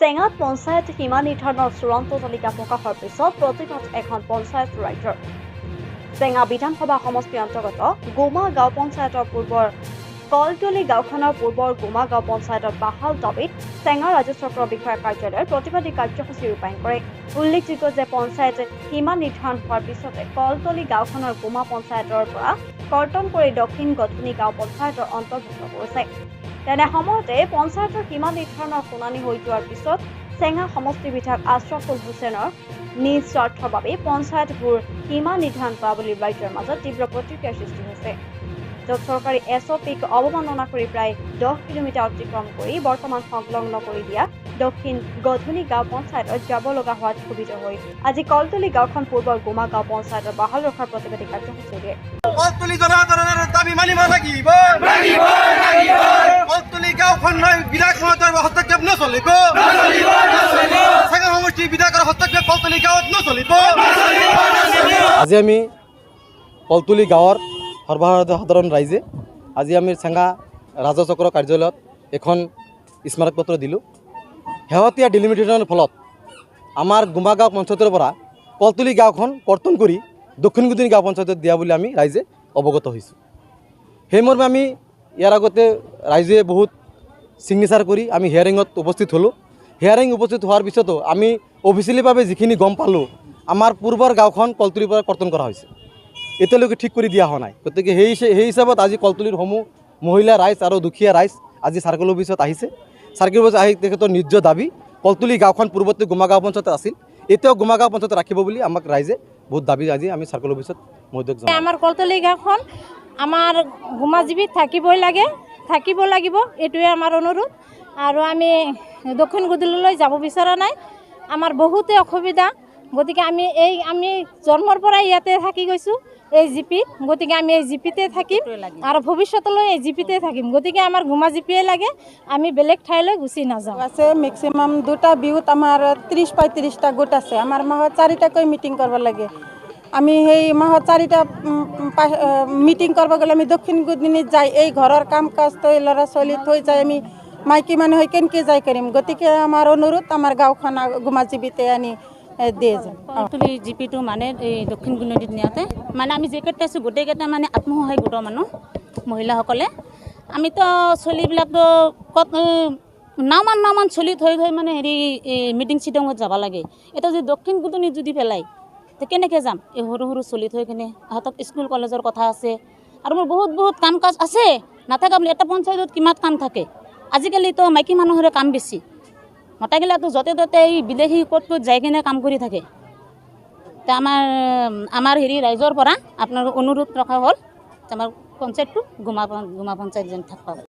চেঙাত পঞ্চায়ত সীমা নিৰ্ধাৰণৰ চূড়ান্ত তালিকা প্ৰকাশৰ পিছত প্ৰতিবাদ এখন পঞ্চায়ত ৰাইজৰ। চেঙা বিধানসভা সমষ্টিৰ অন্তৰ্গত গোমা গাঁও পঞ্চায়তৰ পূৰ্বৰ কলতলি গাঁওখনৰ পূৰ্বৰ গোমা গাঁও পঞ্চায়তৰ বাহাল দাবীত চেঙা ৰাজ্য চক্ৰ বিষয়া কাৰ্যালয়ৰ প্ৰতিবাদী কাৰ্যসূচী ৰূপায়ণ কৰে। উল্লেখযোগ্য যে পঞ্চায়ত সীমা নিৰ্ধাৰণ হোৱাৰ পিছতে কলতলি গাঁওখনৰ গোমা পঞ্চায়তৰ পৰা কৰ্তন কৰি দক্ষিণ গধুনি গাঁও পঞ্চায়তৰ অন্তৰ্ভুক্ত কৰিছে। তেনে সময়তে পঞ্চায়তৰ সীমা নিৰ্ধাৰণৰ শুনানি হৈ যোৱাৰ পিছত চেঙা সমষ্টি বিধায়ক আশ্ৰফুল হুছেইনৰ নিজ স্বাৰ্থৰ বাবে পঞ্চায়তবোৰ সীমা নিৰ্ধাৰণ কৰা বুলি ৰাইজৰ মাজত তীব্ৰ প্ৰতিক্ৰিয়াৰ সৃষ্টি হৈছে। য'ত চৰকাৰী SOPক অৱমাননা কৰি প্ৰায় 10 কিলোমিটাৰ অতিক্ৰম কৰি বৰ্তমান সংলগ্ন কৰি দিয়া দক্ষিণ গধুনি গাঁও পঞ্চায়তত যাব লগা হোৱাত ক্ষোভিত হৈ আজি কলতলি গাঁওখন পূৰ্বৰ গোমা গাঁও পঞ্চায়তৰ বাহাল ৰখাৰ প্ৰতিবাদী কাৰ্যসূচী দিয়ে। কলতলি জনসাধাৰণৰ দাবী মানিব লাগিব। কলতলি গাঁওখন বিধায়কৰ হস্তক্ষেপ নচলিব। চেঙা সমষ্টিৰ বিধায়কৰ হস্তক্ষেপ কলতলি গাঁৱত নচলিব। আজি আমি কলতলি গাঁৱৰ সৰ্বসাধাৰণ ৰাইজে আজি আমি চেঙা ৰাজচক্ৰ কাৰ্যালয়ত এখন স্মাৰকপত্ৰ দিলোঁ। শেহতীয়া ডিলিমিটেশ্যনৰ ফলত আমাৰ গোমা গাঁও পঞ্চায়তৰ পৰা কলতলি গাঁওখন কৰ্তন কৰি দক্ষিণ গধুনি গাঁও পঞ্চায়তত দিয়া বুলি আমি ৰাইজে অৱগত হৈছোঁ। সেই মৰ্মে আমি ইয়াৰ আগতে ৰাইজে বহুত ছিগনেচাৰ কৰি আমি হিয়াৰিঙত উপস্থিত হ'লোঁ। হিয়াৰিং উপস্থিত হোৱাৰ পিছতো আমি অফিচিয়েলিভাৱে যিখিনি গম পালোঁ, আমাৰ পূৰ্বৰ গাঁওখন কলতলিৰ পৰা কৰ্তন কৰা হৈছে, এতিয়ালৈকে ঠিক কৰি দিয়া হোৱা নাই। গতিকে সেই হিচাপত আজি কলতলিৰ সমূহ মহিলা ৰাইজ আৰু দুখীয়া ৰাইজ আজি চাৰ্কল অফিচত আহিছে। চাৰ্কল অফিচত আহি তেখেতৰ নিজ দাবী কলতলি গাঁওখন পূৰ্বতে গোমা গাঁও পঞ্চায়ত আছিল, এতিয়াও গোমা গাঁও পঞ্চায়ত ৰাখিব বুলি আমাক ৰাইজে বহুত দাবী আজি আমি চাৰ্কল অফিচত মধ্যক জনাওঁ। আমাৰ কলতলি গাঁওখন আমাৰ গোমা জীৱিত থাকিবই লাগে, থাকিব লাগিব, এইটোৱে আমাৰ অনুৰোধ। আৰু আমি দক্ষিণ গধুলিলৈ যাব বিচৰা নাই, আমাৰ বহুতে অসুবিধা। গতিকে আমি জন্মৰ পৰা ইয়াতে থাকি গৈছোঁ এই জিপিত, গতিকে আমি এই জিপিতে থাকিম আৰু ভৱিষ্যতলৈ এই জিপিতে থাকিম। গতিকে আমাৰ গোমা জিপিয়ে লাগে, আমি বেলেগ ঠাইলৈ গুচি নাযাওঁ। আছে মেক্সিমাম দুটা বিহুত আমাৰ 30-35টা গোট আছে। আমাৰ মাহত 4টাকৈ মিটিং কৰিব লাগে। আমি সেই মাহত 4টা মিটিং কৰিব গ'লে আমি দক্ষিণ গধুনিত যাই এই ঘৰৰ কাম কাজ থৈ ল'ৰা ছোৱালী থৈ যাই আমি মাইকী মানুহ হৈ কেনেকৈ যাই কৰিম। গতিকে আমাৰ অনুৰোধ আমাৰ গাঁওখন গোমা জিপিতে আনি দিয়ে যায়। কলতলি জিপিটো মানে এই দক্ষিণ গধুনিত নিয়াতে মানে আমি যিকেইটা আছোঁ গোটেইকেইটা মানে আত্মসহায়ক গোটৰ মানুহ মহিলাসকলে। আমিতো চলিবিলাকতো নাওমান চলি থৈ মানে মিটিং চিটিঙত যাব লাগে। এতিয়া যদি দক্ষিণ গধুনিত যদি পেলাই তো কেনেকৈ যাম? এই সৰু চলি থৈ কিনে সিহঁতক স্কুল কলেজৰ কথা আছে আৰু মোৰ বহুত কাম কাজ আছে, নাথাকা বুলি এটা পঞ্চায়তত কিমান কাম থাকে। আজিকালিতো মাইকী মানুহৰে কাম বেছি, মতাগিলাটো য'তে ত'তে এই বিদেশী ক'ত যাই কিনে কাম কৰি থাকে। তে আমাৰ ৰাইজৰ পৰা আপোনাৰ অনুৰোধ ৰখা হ'ল আমাৰ পঞ্চায়তটো গোমা পঞ্চায়ত যেন থাকিব।